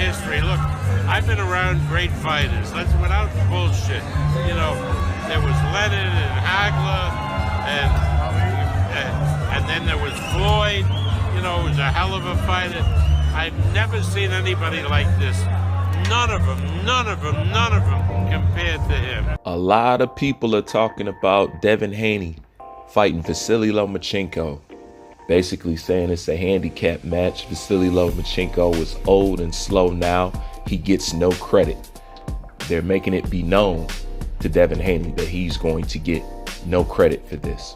history. Look, I've been around great fighters. Let's without bullshit. You know, there was Lennon and Hagler, and then there was Floyd. You know, was a hell of a fighter. I've never seen anybody like this. None of them compared to him. A lot of people are talking about Devin Haney fighting Vasily Lomachenko, basically saying it's a handicap match. Vasily Lomachenko is old and slow now. He gets no credit. They're making it be known to Devin Haney that he's going to get no credit for this.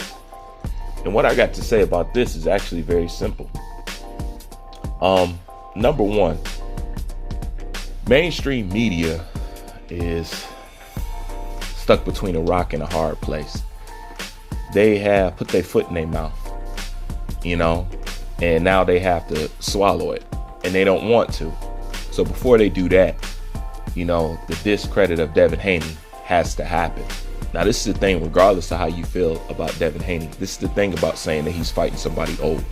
And what I got to say about this is actually very simple. Number one, mainstream media is stuck between a rock and a hard place. They have put their foot in their mouth, you know, and now they have to swallow it, and they don't want to. So before they do that, you know, the discredit of Devin Haney has to happen. Now, this is the thing, regardless of how you feel about Devin Haney, this is the thing about saying that he's fighting somebody old.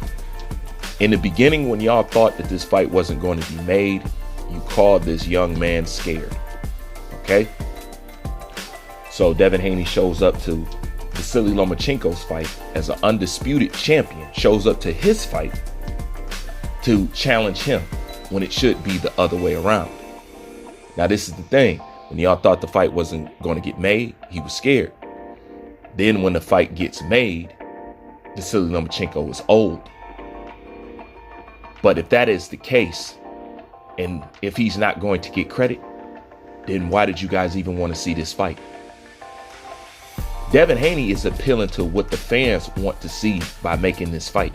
In the beginning, when y'all thought that this fight wasn't going to be made, you called this young man scared. Okay? So Devin Haney shows up to Vasily Lomachenko's fight as an undisputed champion, shows up to his fight to challenge him when it should be the other way around. Now, this is the thing. When y'all thought the fight wasn't going to get made, he was scared. Then when the fight gets made, Vasily Lomachenko was old. But if that is the case, and if he's not going to get credit, then why did you guys even want to see this fight? Devin Haney is appealing to what the fans want to see by making this fight.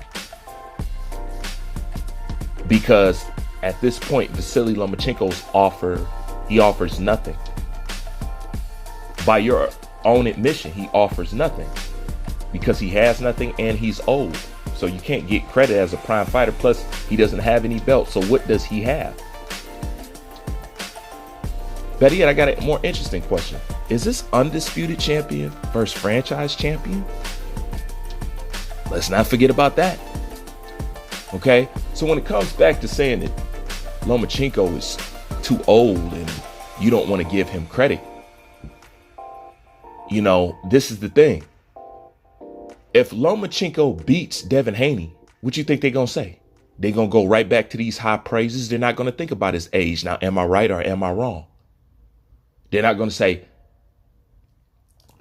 Because at this point, Vasily Lomachenko's offer, he offers nothing. By your own admission, he offers nothing. Because he has nothing and he's old. So you can't get credit as a prime fighter. Plus, he doesn't have any belts. So what does he have? Better yet, I got a more interesting question. Is this undisputed champion versus franchise champion? Let's not forget about that. Okay? So when it comes back to saying that Lomachenko is too old and you don't want to give him credit, you know, this is the thing. If Lomachenko beats Devin Haney, what you think they're going to say? They're going to go right back to these high praises. They're not going to think about his age. Now, am I right or am I wrong? They're not going to say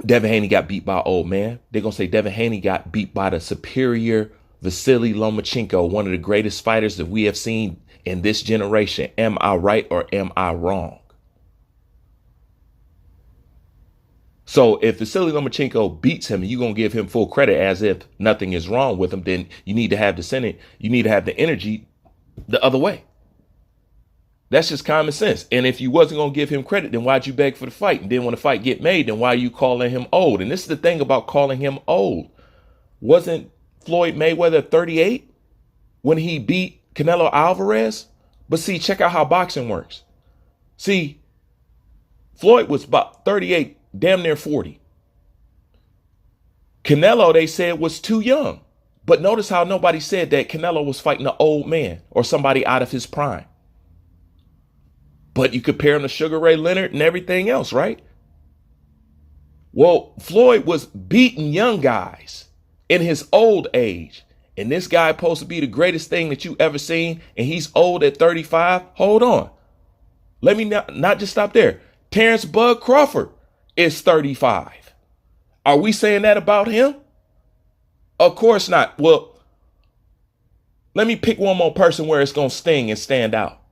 Devin Haney got beat by an old man. They're going to say Devin Haney got beat by the superior Vasily Lomachenko, one of the greatest fighters that we have seen in this generation. Am I right or am I wrong? So if Vasily Lomachenko beats him and you're going to give him full credit as if nothing is wrong with him, then you need to have the Senate. You need to have the energy the other way. That's just common sense. And if you wasn't going to give him credit, then why'd you beg for the fight? And then when the fight get made, then why are you calling him old? And this is the thing about calling him old. Wasn't Floyd Mayweather 38 when he beat Canelo Alvarez? But see, check out how boxing works. See, Floyd was about 38, damn near 40. Canelo, they said, was too young. But notice how nobody said that Canelo was fighting an old man or somebody out of his prime. But you compare him to Sugar Ray Leonard and everything else, right? Well, Floyd was beating young guys in his old age. And this guy supposed to be the greatest thing that you ever seen. And he's old at 35. Hold on. Let me not just stop there. Terrence Bud Crawford is 35. Are we saying that about him? Of course not. Well, let me pick one more person where it's going to sting and stand out.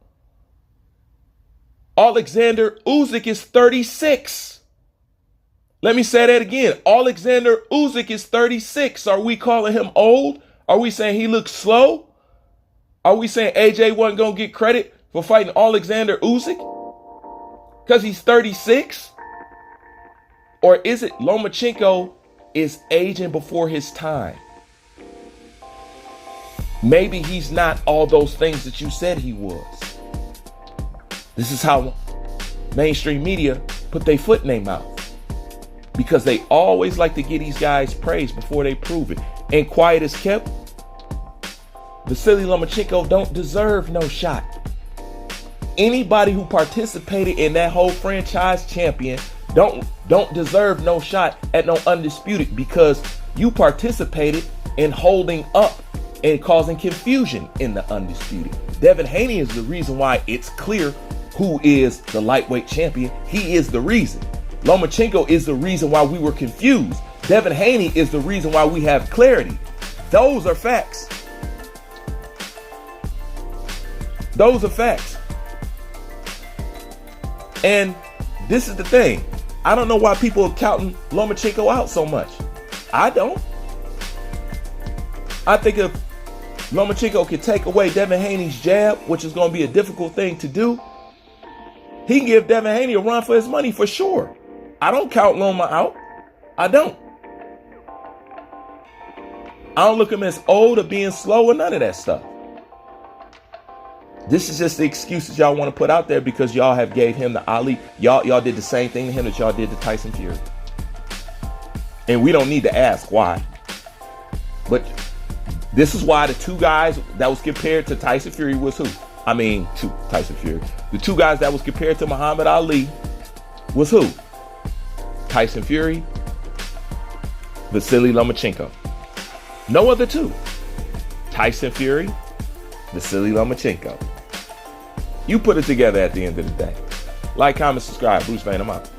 Alexander Usyk is 36. Let me say that again. Alexander Usyk is 36. Are we calling him old? Are we saying he looks slow? Are we saying AJ wasn't going to get credit for fighting Alexander Usyk because he's 36? Or is it Lomachenko is aging before his time? Maybe he's not all those things that you said he was. This is how mainstream media put their foot in their mouth, because they always like to give these guys praise before they prove it. And quiet as kept, Vasily Lomachenko don't deserve no shot. Anybody who participated in that whole franchise champion don't deserve no shot at no undisputed, because you participated in holding up and causing confusion in the undisputed. Devin Haney is the reason why it's clear who is the lightweight champion. He is the reason. Lomachenko is the reason why we were confused. Devin Haney is the reason why we have clarity. Those are facts. Those are facts. And this is the thing. I don't know why people are counting Lomachenko out so much. I don't. I think if Lomachenko can take away Devin Haney's jab, which is going to be a difficult thing to do, he can give Devin Haney a run for his money for sure. I don't count Loma out. I don't. I don't look at him as old or being slow or none of that stuff. This is just the excuses y'all want to put out there because y'all have gave him the Ali. Y'all did the same thing to him that y'all did to Tyson Fury. And we don't need to ask why. But this is why the two guys that was compared to Tyson Fury was who? To Tyson Fury. The two guys that was compared to Muhammad Ali was who? Tyson Fury, Vasily Lomachenko. No other two. Tyson Fury, Vasily Lomachenko. You put it together at the end of the day. Like, comment, subscribe. Bruce Vane, I'm out.